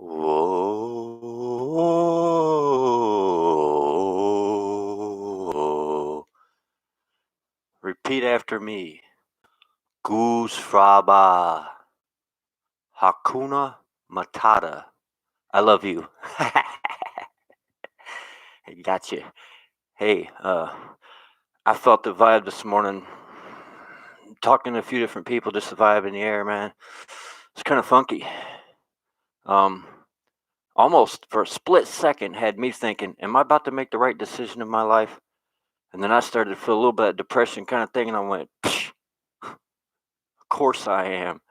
Whoa. Repeat after me. Goose Fraba. Hakuna Matata. I love you. Gotcha. Hey, I felt the vibe this morning. Talking to a few different people, just the vibe in the air, man. It's kind of funky. Um, Almost for a split second had me thinking, am I about to make the right decision in my life? And then I started to feel a little bit of depression kind of thing, and I went, "Psh, of course I am.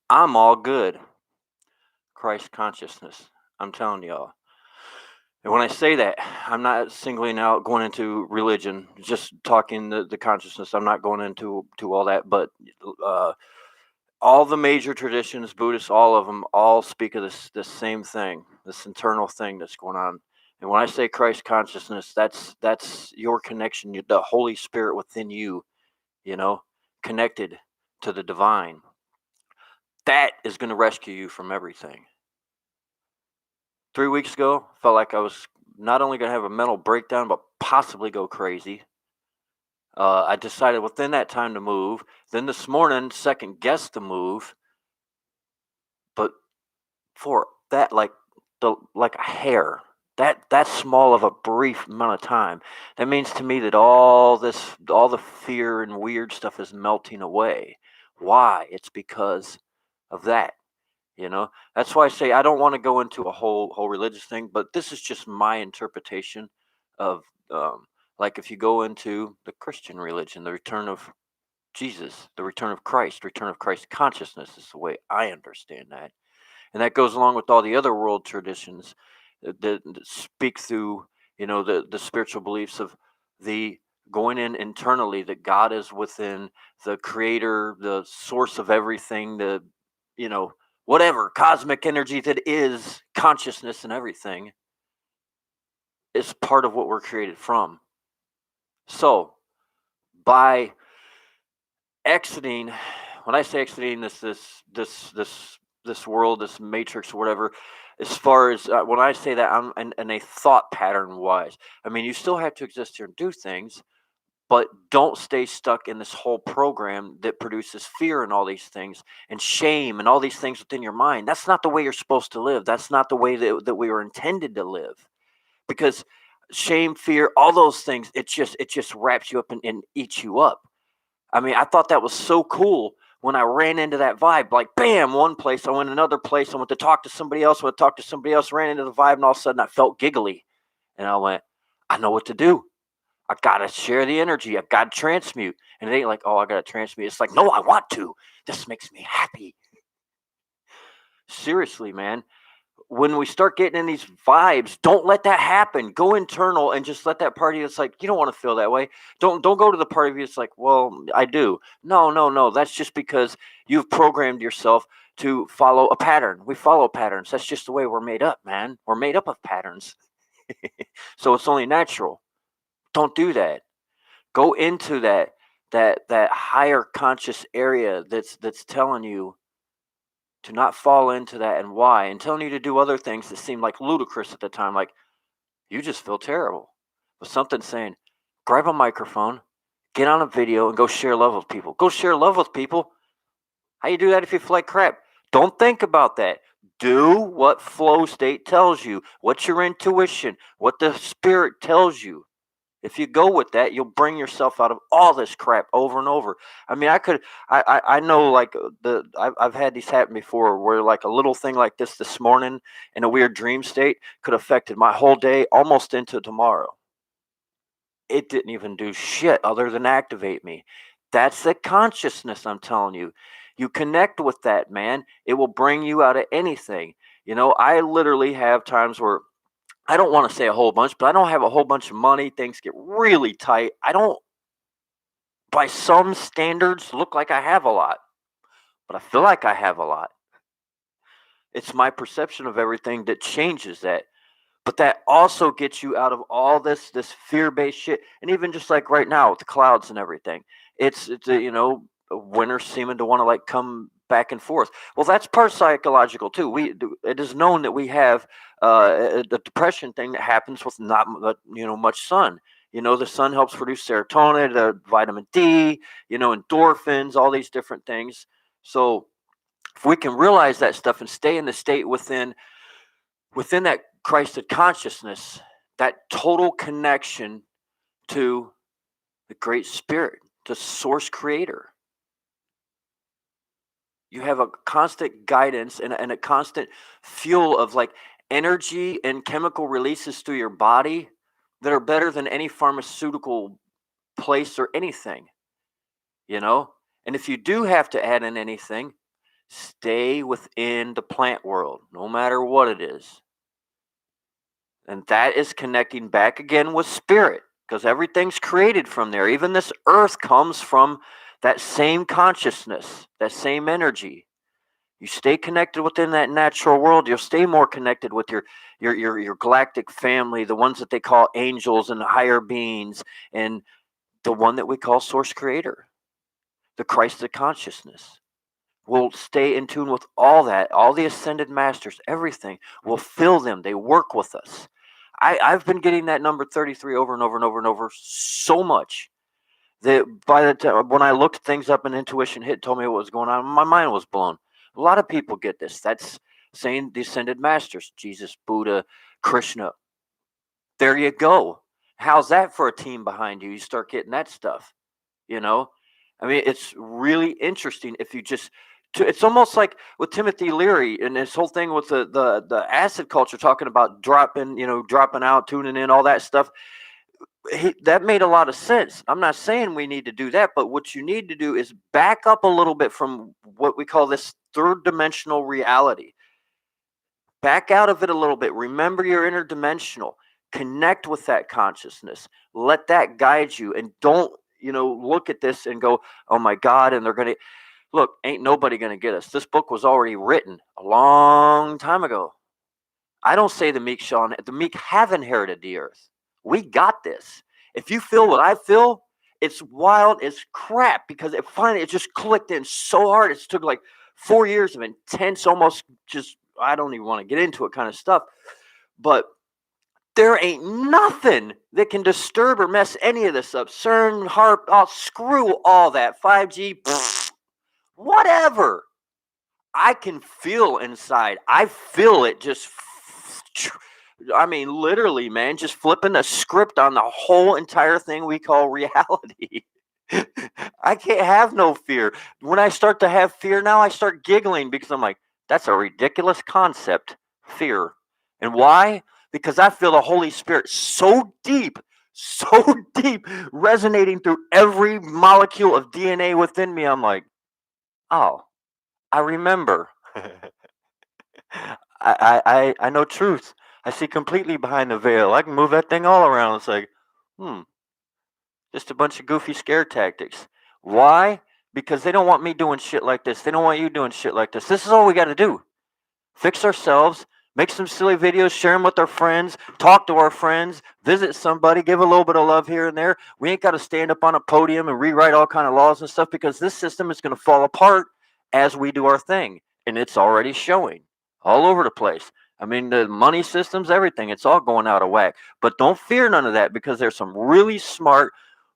I'm all good. Christ consciousness. I'm telling y'all. And when I say that, I'm not singling out going into religion, just talking the consciousness. I'm not going into all that, but uh, all the major traditions, Buddhists, all of them, all speak of this same thing, this internal thing that's going on. And when I say Christ consciousness, that's your connection, the Holy Spirit within you, you know, connected to the divine. That is going to rescue you from everything. 3 weeks ago, felt like I was not only going to have a mental breakdown, but possibly go crazy. I decided within that time to move. Then this morning, second guessed the move, but for that, like a hair, that small of a brief amount of time, that means to me that all the fear and weird stuff is melting away. Why? It's because of that. That's why I say I don't want to go into a whole religious thing, but this is just my interpretation of like if you go into the Christian religion, the return of Jesus, the return of Christ consciousness is the way I understand that. And that goes along with all the other world traditions that speak through, the spiritual beliefs of the going in internally, that God is within, the creator, the source of everything, the, whatever cosmic energy that is consciousness and everything is part of what we're created from. So by exiting, when I say exiting this world, this matrix or whatever, as far as when I say that, I'm in a thought pattern wise. I mean, you still have to exist here and do things, but don't stay stuck in this whole program that produces fear and all these things and shame and all these things within your mind. That's not the way you're supposed to live. That's not the way that we were intended to live. Because shame, fear, all those things, it just wraps you up and eats you up. I mean, I thought that was so cool when I ran into that vibe. Like, bam, one place, I went another place, I went to talk to somebody else, ran into the vibe, and all of a sudden I felt giggly. And I went, I know what to do. I gotta share the energy. I gotta transmute. And it ain't like, oh, I gotta transmute. It's like, no, I want to. This makes me happy. Seriously, man. When we start getting in these vibes, don't let that happen. Go internal and just let that party. It's like you don't want to feel that way. Don't go to the party of you. It's like, well, I do. No, no, no. That's just because you've programmed yourself to follow a pattern. We follow patterns. That's just the way we're made up, man. We're made up of patterns. So it's only natural. Don't do that. Go into that higher conscious area that's telling you to not fall into that, and why, and telling you to do other things that seem like ludicrous at the time, like you just feel terrible. But something saying, grab a microphone, get on a video, and go share love with people. Go share love with people. How you do that if you feel like crap? Don't think about that. Do what flow state tells you, what your intuition, what the spirit tells you. If you go with that, you'll bring yourself out of all this crap over and over. I mean, I know, like I've had these happen before, where like a little thing like this morning in a weird dream state could have affected my whole day almost into tomorrow. It didn't even do shit other than activate me. That's the consciousness, I'm telling you. You connect with that, man. It will bring you out of anything. I literally have times where I don't want to say a whole bunch, but I don't have a whole bunch of money. Things get really tight. I don't, by some standards, look like I have a lot, but I feel like I have a lot. It's my perception of everything that changes that. But that also gets you out of all this fear-based shit. And even just like right now with the clouds and everything, it's winter seeming to want to like come back and forth. Well, that's part psychological too. It is known that we have the depression thing that happens with not much sun. The sun helps produce serotonin, vitamin D, endorphins, all these different things. So if we can realize that stuff and stay in the state within that Christed consciousness, that total connection to the Great Spirit, to Source Creator, you have a constant guidance and a constant fuel of like energy and chemical releases through your body that are better than any pharmaceutical place or anything, And if you do have to add in anything, stay within the plant world, no matter what it is. And that is connecting back again with spirit, because everything's created from there. Even this earth comes from that same consciousness, that same energy. You stay connected within that natural world, you'll stay more connected with your galactic family, the ones that they call angels and higher beings, and the one that we call Source Creator, the Christed consciousness. We'll stay in tune with all that, all the ascended masters, everything. We'll feel them. They work with us. I've been getting that number 33 over and over and over and over so much that by the time when I looked things up and intuition told me what was going on, my mind was blown. A lot of people get this. That's saying the ascended masters, Jesus, Buddha, Krishna. There you go. How's that for a team behind you? You start getting that stuff, I mean, it's really interesting if you just. It's almost like with Timothy Leary and this whole thing with the acid culture, talking about dropping out, tuning in, all that stuff. That made a lot of sense. I'm not saying we need to do that, but what you need to do is back up a little bit from what we call this third dimensional reality. Back out of it a little bit. Remember your interdimensional. Connect with that consciousness. Let that guide you, and don't look at this and go, oh my God, and they're going to. Look, ain't nobody going to get us. This book was already written a long time ago. I don't say the meek the meek have inherited the earth. We got this. If you feel what I feel, it's wild as crap, because it just clicked in so hard. It took like 4 years of intense, almost just, I don't even want to get into it kind of stuff. But there ain't nothing that can disturb or mess any of this up. CERN, HARP, screw all that. 5G, whatever. I can feel inside. I feel it just, literally, man, just flipping the script on the whole entire thing we call reality. I can't have no fear. When I start to have fear now, I start giggling, because I'm like, that's a ridiculous concept, fear. And why? Because I feel the Holy Spirit so deep, resonating through every molecule of DNA within me. I'm like, oh, I remember. I know truth. I see completely behind the veil. I can move that thing all around. It's like, just a bunch of goofy scare tactics. Why? Because they don't want me doing shit like this. They don't want you doing shit like this. This is all we got to do. Fix ourselves, make some silly videos, share them with our friends, talk to our friends, visit somebody, give a little bit of love here and there. We ain't got to stand up on a podium and rewrite all kind of laws and stuff, because this system is going to fall apart as we do our thing. And it's already showing all over the place. I mean, the money systems, everything, it's all going out of whack. But don't fear none of that, because there's some really smart,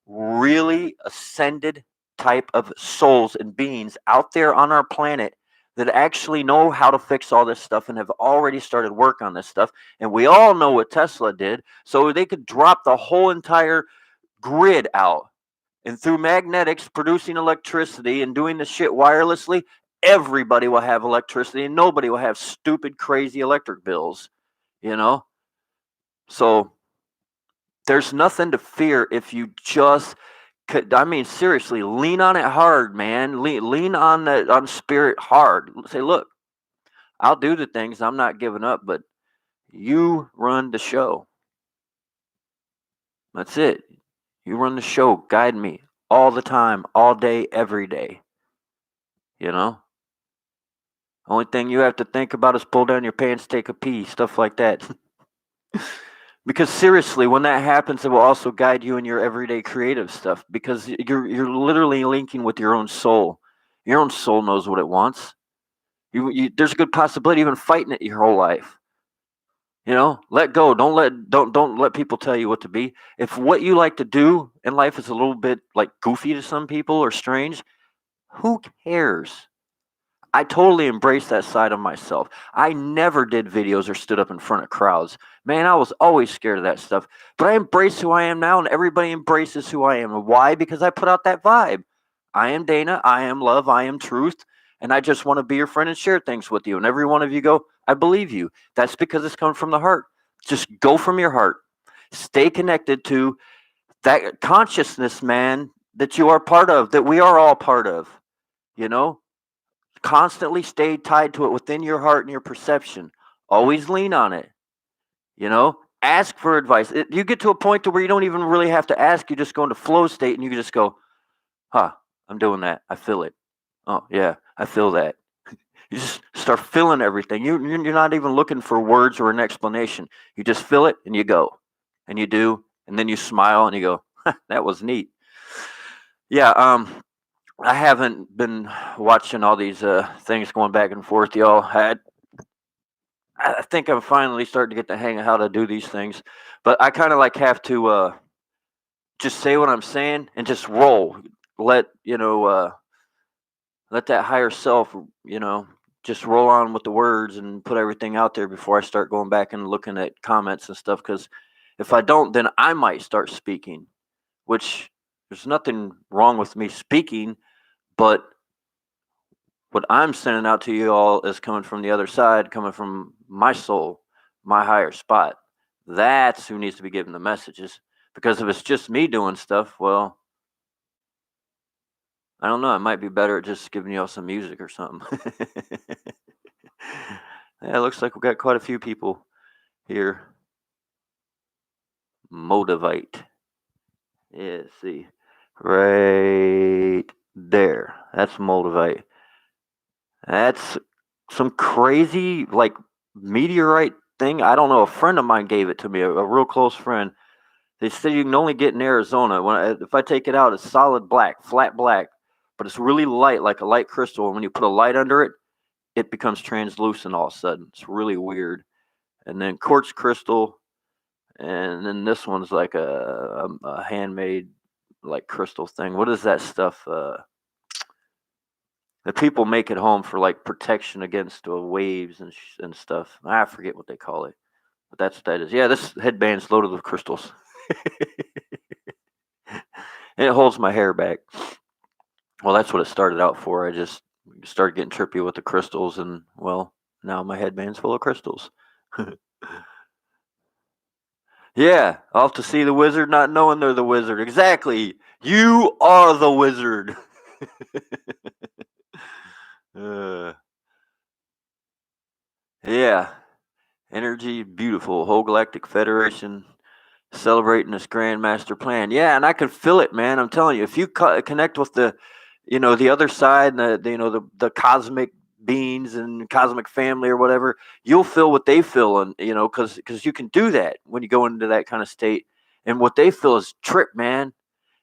really ascended type of souls and beings out there on our planet that actually know how to fix all this stuff and have already started work on this stuff. And we all know what Tesla did. So they could drop the whole entire grid out, and through magnetics producing electricity and doing the shit wirelessly, everybody will have electricity and nobody will have stupid, crazy electric bills, So there's nothing to fear if you just, seriously, lean on it hard, man. Lean on spirit hard. Say, look, I'll do the things. I'm not giving up, but you run the show. That's it. You run the show. Guide me all the time, all day, every day. Only thing you have to think about is pull down your pants, take a pee, stuff like that. Because seriously, when that happens, it will also guide you in your everyday creative stuff, because you're literally linking with your own soul. Your own soul knows what it wants. There's a good possibility you've been fighting it your whole life. Let go. Don't let people tell you what to be. If what you like to do in life is a little bit like goofy to some people or strange, who cares? I totally embraced that side of myself. I never did videos or stood up in front of crowds. Man, I was always scared of that stuff. But I embrace who I am now, and everybody embraces who I am. And why? Because I put out that vibe. I am Dana. I am love. I am truth. And I just want to be your friend and share things with you. And every one of you go, I believe you. That's because it's coming from the heart. Just go from your heart. Stay connected to that consciousness, man, that you are part of, that we are all part of. You know, Constantly stay tied to it within your heart and your perception. Always lean on it. Ask for advice. You get to a point to where you don't even really have to ask. You just go into flow state and you can just go, I'm doing that. I feel it. Oh, yeah, I feel that. You just start feeling everything. You're not even looking for words or an explanation. You just feel it and you go. And you do. And then you smile and you go, that was neat. Yeah, I haven't been watching all these things going back and forth, y'all. I think I'm finally starting to get the hang of how to do these things, but I kind of like have to just say what I'm saying and just roll. Let let that higher self, just roll on with the words and put everything out there before I start going back and looking at comments and stuff. Because if I don't, then I might start speaking, which there's nothing wrong with me speaking, but what I'm sending out to you all is coming from the other side, coming from my soul, my higher spot. That's who needs to be given the messages. Because if it's just me doing stuff, well, I don't know. It might be better at just giving you all some music or something. Yeah, it looks like we've got quite a few people here. Motivate. Yeah, see. Right there. That's motivate. That's some crazy, like, meteorite thing. I don't know. A friend of mine gave it to me, a real close friend. They said you can only get in Arizona. If I take it out, it's solid black, flat black, but it's really light, like a light crystal. And when you put a light under it, it becomes translucent all of a sudden. It's really weird. And then quartz crystal, and then this one's like a handmade like crystal thing. What is that stuff? The people make at home for like protection against waves and stuff. I forget what they call it, but that's what that is. Yeah, this headband's loaded with crystals. And it holds my hair back. Well, that's what it started out for. I just started getting trippy with the crystals, and well, now my headband's full of crystals. Yeah, off to see the wizard, not knowing they're the wizard. Exactly. You are the wizard. Yeah. Energy, beautiful. Whole Galactic Federation celebrating this grand master plan. Yeah, and I can feel it, man. I'm telling you, if you connect with the other side, and the cosmic beings and cosmic family or whatever, you'll feel what they feel, and because you can do that when you go into that kind of state, and what they feel is trip, man.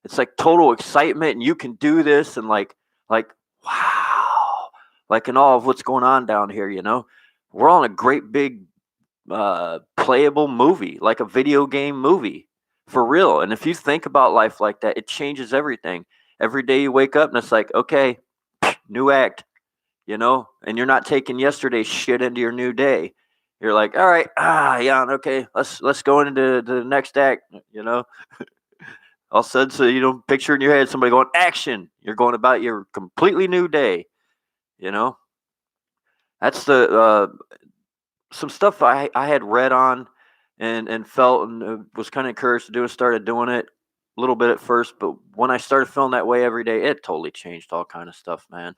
It's like total excitement, and you can do this, and like wow, like in all of what's going on down here. We're on a great big playable movie, like a video game movie, for real. And if you think about life like that, it changes everything. Every day you wake up and it's like, okay, new act, and you're not taking yesterday's shit into your new day. You're like, all right, yeah, okay, let's go into the next act, all of a sudden, so picture in your head somebody going action. You're going about your completely new day. You know, that's the some stuff I had read on and felt and was kind of encouraged to do and started doing it a little bit at first, but when I started feeling that way every day, it totally changed all kind of stuff, man.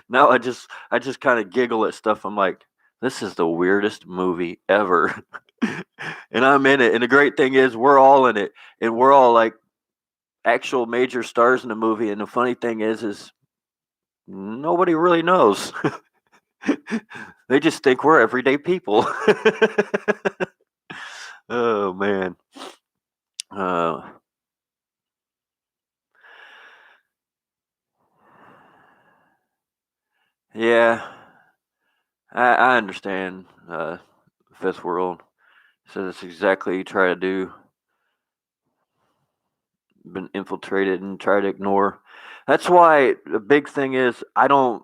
Now I just kind of giggle at stuff. I'm like, this is the weirdest movie ever. And I'm in it. And the great thing is we're all in it. And we're all like actual major stars in the movie. And the funny thing is nobody really knows. They just think we're everyday people. Oh man. Uh, Yeah, I understand. Fifth World. So that's exactly what you try to do. Been infiltrated and try to ignore. That's why the big thing is I don't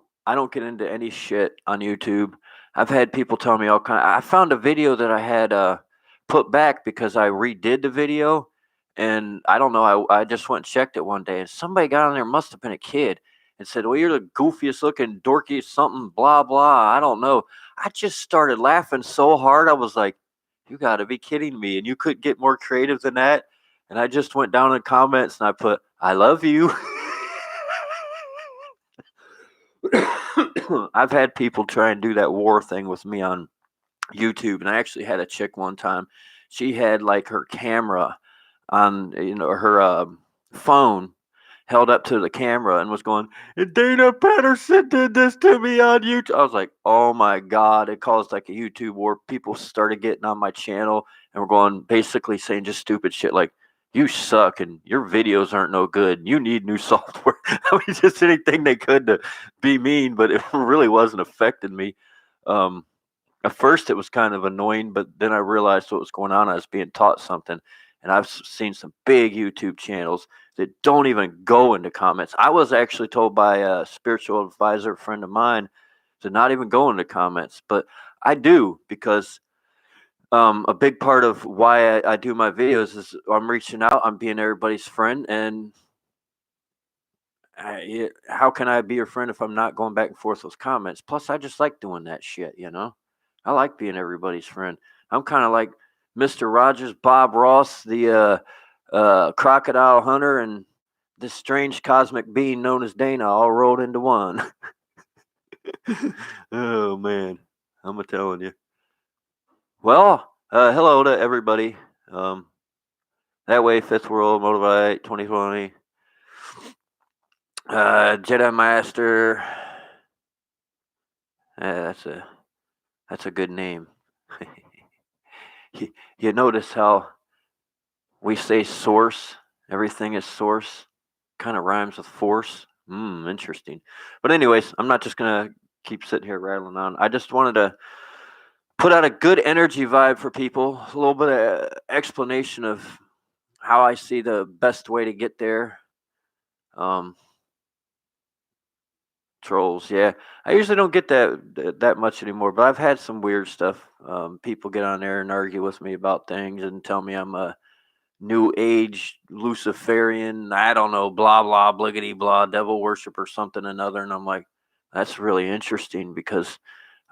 get into any shit on YouTube. I've had people tell me all kind. I found a video that I had put back because I redid the video, and I don't know. I just went and checked it one day, and somebody got on there. Must have been a kid, and said, "Well, you're the goofiest looking dorky something blah blah." I don't know. I just started laughing so hard. I was like, "You got to be kidding me!" And you couldn't get more creative than that. And I just went down in comments and I put, I love you. I've had people try and do that war thing with me on YouTube. And I actually had a chick one time. She had like her camera on, her phone held up to the camera and was going, Dana Patterson did this to me on YouTube. I was like, oh my God. It caused like a YouTube war. People started getting on my channel and were going basically saying just stupid shit like, you suck and your videos aren't no good. You need new software. I mean, just anything they could to be mean, but it really wasn't affecting me. Um, at first, it was kind of annoying, but then I realized what was going on. I was being taught something, and I've seen some big YouTube channels that don't even go into comments. I was actually told by a spiritual advisor, friend of mine, to not even go into comments, but I do because a big part of why I do my videos is I'm reaching out, I'm being everybody's friend, and how can I be your friend if I'm not going back and forth with comments? Plus, I just like doing that shit, you know? I like being everybody's friend. I'm kind of like Mr. Rogers, Bob Ross, the crocodile hunter, and this strange cosmic being known as Dana all rolled into one. Oh, man. I'm a telling you. Well, hello to everybody. Um, that way, Fifth World, Motivate 2020, Jedi Master. That's a good name. You notice how we say source, everything is source, kind of rhymes with force. Interesting. But anyways, I'm not just gonna keep sitting here rattling on. I just wanted to put out a good energy vibe for people, a little bit of explanation of how I see the best way to get there. Um, Trolls, yeah. I usually don't get that much anymore, but I've had some weird stuff. People get on there and argue with me about things and tell me I'm a new age Luciferian, I don't know, blah blah bliggity blah, devil worship or something another. And I'm like, that's really interesting because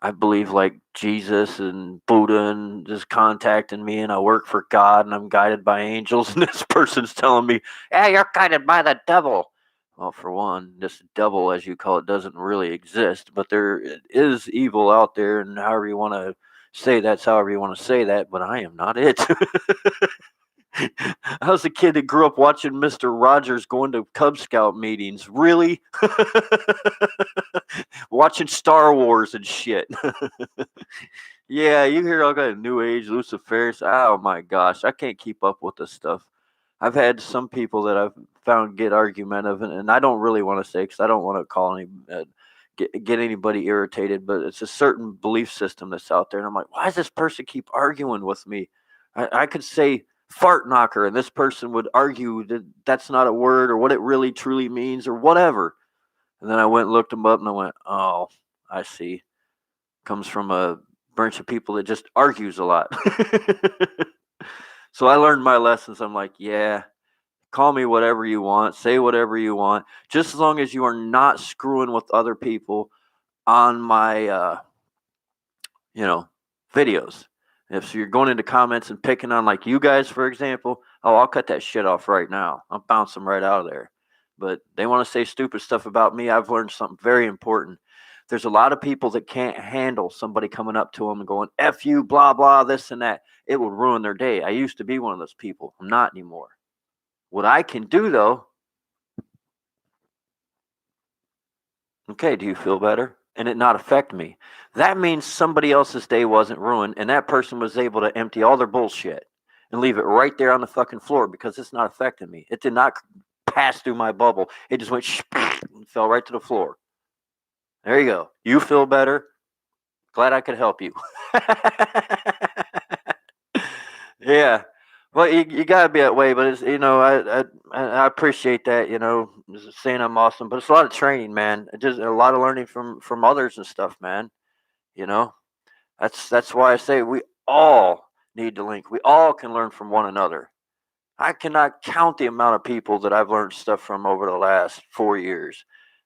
I believe like Jesus and Buddha and just contacting me and I work for God and I'm guided by angels and this person's telling me, yeah, you're guided by the devil. Well, for one, this devil, as you call it, doesn't really exist, but there is evil out there, and however you want to say that's however you want to say that, but I am not it. I was a kid that grew up watching Mr. Rogers going to Cub Scout meetings. Really? Watching Star Wars and shit. Yeah, you hear all kind of New Age, Luciferians. Oh my gosh, I can't keep up with this stuff. I've had some people that I've found get argumentative, and I don't really want to say because I don't want to call any get anybody irritated, but it's a certain belief system that's out there, and I'm like, why does this person keep arguing with me? I could say fart knocker, and this person would argue that that's not a word or what it really truly means or whatever. And then I went and looked them up, and I went, oh, I see. Comes from a bunch of people that just argues a lot. So I learned my lessons. I'm like, yeah, call me whatever you want, say whatever you want, just as long as you are not screwing with other people on my, you know, videos. If you're going into comments and picking on like you guys, for example, oh, I'll cut that shit off right now. I'll bounce them right out of there. But they want to say stupid stuff about me. I've learned something very important. There's a lot of people that can't handle somebody coming up to them and going, F you, blah, blah, this and that. It will ruin their day. I used to be one of those people. I'm not anymore. What I can do though, okay, do you feel better? And it not affect me. That means somebody else's day wasn't ruined and that person was able to empty all their bullshit and leave it right there on the fucking floor because it's not affecting me. It did not pass through my bubble. It just went and fell right to the floor. There you go. You feel better. Glad I could help you. Yeah. Well, you gotta be that way, but it's I appreciate that. Just saying I'm awesome, but it's a lot of training, man. Just a lot of learning from others and stuff, man. You know, that's why I say we all need to link. We all can learn from one another. I cannot count the amount of people that I've learned stuff from over the last 4 years,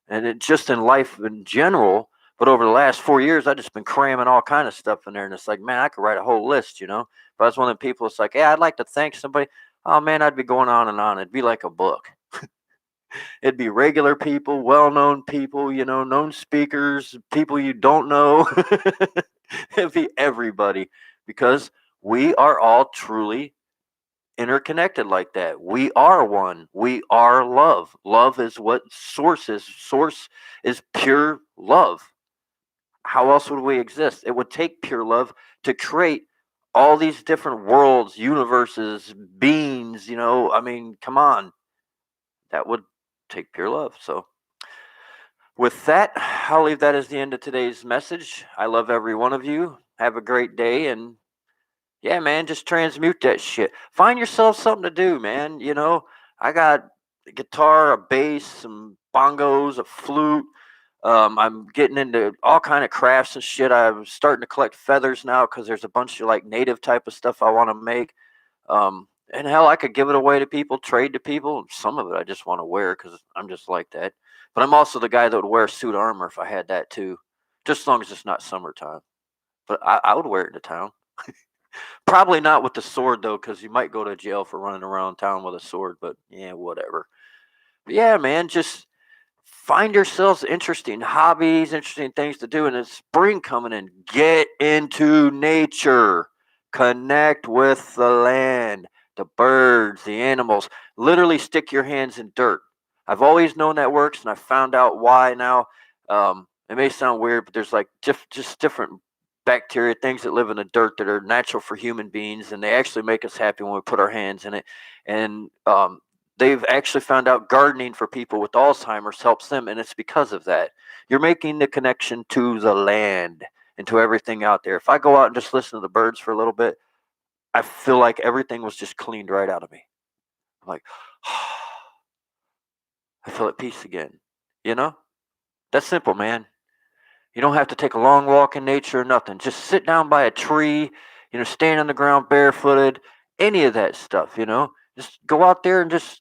and it just in life in general. But over the last 4 years, I've just been cramming all kind of stuff in there, and it's like, man, I could write a whole list. If I was one of the people, it's like, yeah, I'd like to thank somebody. Oh man, I'd be going on and on. It'd be like a book. It'd be regular people, well-known people, known speakers, people you don't know. It'd be everybody because we are all truly interconnected like that. We are one. We are love. Love is what source is. Source is pure love. How else would we exist? It would take pure love to create all these different worlds, universes, beings. I mean, come on. That would take pure love. So, with that, I'll leave that as the end of today's message. I love every one of you. Have a great day, and yeah, man, just transmute that shit. Find yourself something to do, man. I got a guitar, a bass, some bongos, a flute. I'm getting into all kind of crafts and shit. I'm starting to collect feathers now because there's a bunch of like native type of stuff I want to make. And hell, I could give it away to people, trade to people. Some of it I just want to wear because I'm just like that. But I'm also the guy that would wear suit armor if I had that too, just as long as it's not summertime. But I would wear it to town. Probably not with the sword though, because you might go to jail for running around town with a sword. But yeah, whatever. But yeah, man, just find yourselves interesting hobbies, interesting things to do. And it's spring coming in. Get into nature. Connect with the land, the birds, the animals. Literally stick your hands in dirt. I've always known that works, and I found out why now. It may sound weird, but there's like just different bacteria, things that live in the dirt that are natural for human beings, and they actually make us happy when we put our hands in it. And they've actually found out gardening for people with Alzheimer's helps them, and it's because of that. You're making the connection to the land and to everything out there. If I go out and just listen to the birds for a little bit, I feel like everything was just cleaned right out of me. I'm like, I feel at peace again. You know? That's simple, man. You don't have to take a long walk in nature or nothing. Just sit down by a tree, stand on the ground barefooted, any of that stuff. Just go out there and just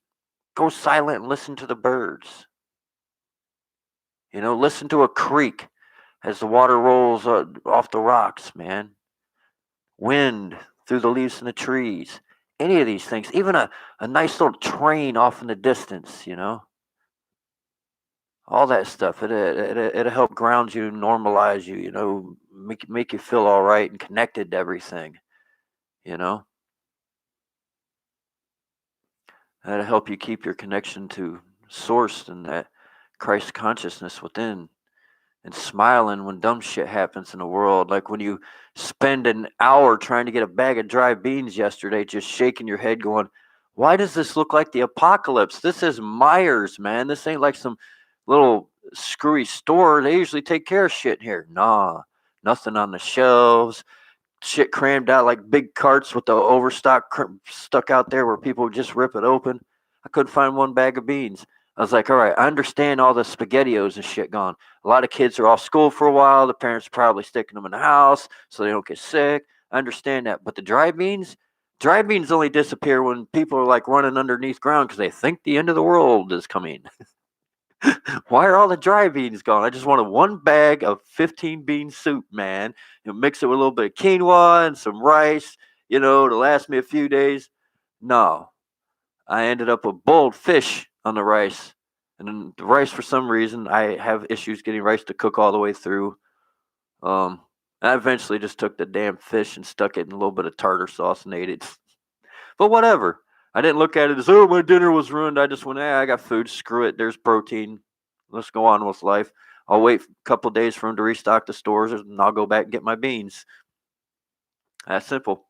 go silent and listen to the birds. Listen to a creek as the water rolls off the rocks, man. Wind through the leaves in the trees. Any of these things. Even a nice little train off in the distance. All that stuff. It'll help ground you, normalize you, make you feel all right and connected to everything. You know, that'll help you keep your connection to source and that Christ consciousness within. And smiling when dumb shit happens in the world. Like when you spend an hour trying to get a bag of dry beans yesterday, just shaking your head, going, why does this look like the apocalypse? This is Myers, man. This ain't like some little screwy store. They usually take care of shit in here. Nah, nothing on the shelves. Shit crammed out like big carts with the overstock stuck out there where people would just rip it open. I couldn't find one bag of beans. I was like, all right, I understand all the SpaghettiOs and shit gone. A lot of kids are off school for a while. The parents are probably sticking them in the house so they don't get sick. I understand that. But the dry beans only disappear when people are like running underneath ground because they think the end of the world is coming. Why are all the dry beans gone? I just wanted one bag of 15 bean soup, man. Mix it with a little bit of quinoa and some rice, to last me a few days. No, I ended up with boiled fish on the rice. And then the rice, for some reason, I have issues getting rice to cook all the way through. I eventually just took the damn fish and stuck it in a little bit of tartar sauce and ate it. But whatever. I didn't look at it as, oh, my dinner was ruined. I just went, I got food. Screw it. There's protein. Let's go on with life. I'll wait a couple days for them to restock the stores and I'll go back and get my beans. That's simple.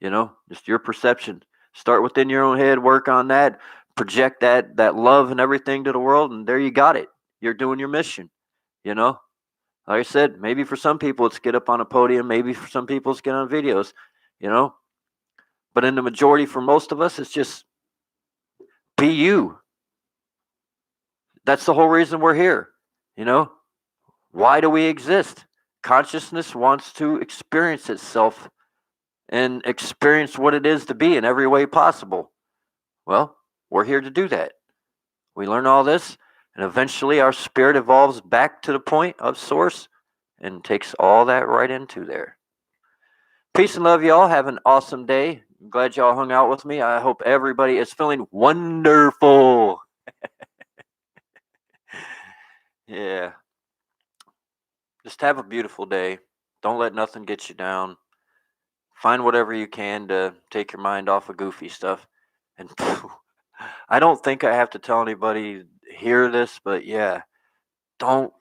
Just your perception. Start within your own head, work on that, project that love and everything to the world, and there you got it. You're doing your mission, you know? Like I said, maybe for some people it's get up on a podium, maybe for some people it's get on videos, you know. But in the majority, for most of us, it's just be you. That's the whole reason we're here, you know. Why do we exist? Consciousness wants to experience itself and experience what it is to be in every way possible. Well, we're here to do that. We learn all this, and eventually our spirit evolves back to the point of source and takes all that right into there. Peace and love, y'all. Have an awesome day. I'm glad y'all hung out with me. I hope everybody is feeling wonderful. Yeah. Just have a beautiful day. Don't let nothing get you down. Find whatever you can to take your mind off of goofy stuff. And I don't think I have to tell anybody hear this, but yeah, don't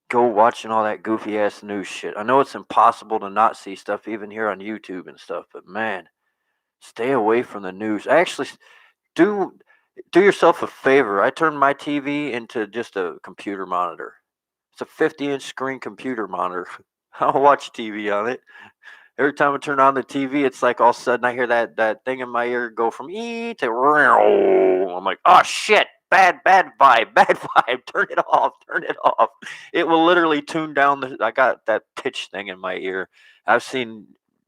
go watching all that goofy ass news shit. I know it's impossible to not see stuff even here on YouTube and stuff, but man, stay away from the news. Actually, do do yourself a favor. I turned my TV into just a computer monitor. It's a 50-inch screen computer monitor. I don't watch TV on it. Every time I turn on the TV, it's like all of a sudden I hear that thing in my ear go from ee to real. I'm like, oh shit, bad vibe, bad vibe. Turn it off, turn it off. It will literally tune down the. I got that pitch thing in my ear. I've seen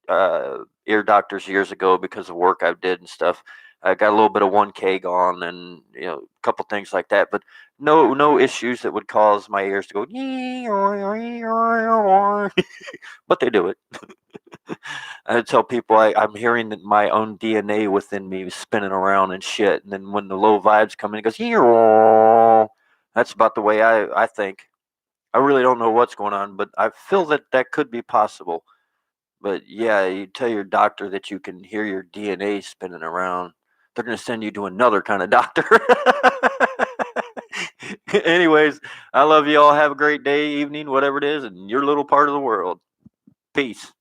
ear doctors years ago because of work I did and stuff. I got a little bit of 1K gone, and a couple things like that, but no issues that would cause my ears to go. But they do it. I tell people I'm hearing that my own DNA within me is spinning around and shit. And then when the low vibes come in, it goes, "Hee-raw." That's about the way I think. I really don't know what's going on, but I feel that that could be possible. But yeah, you tell your doctor that you can hear your DNA spinning around. They're going to send you to another kind of doctor. Anyways, I love you all. Have a great day, evening, whatever it is, in your little part of the world. Peace.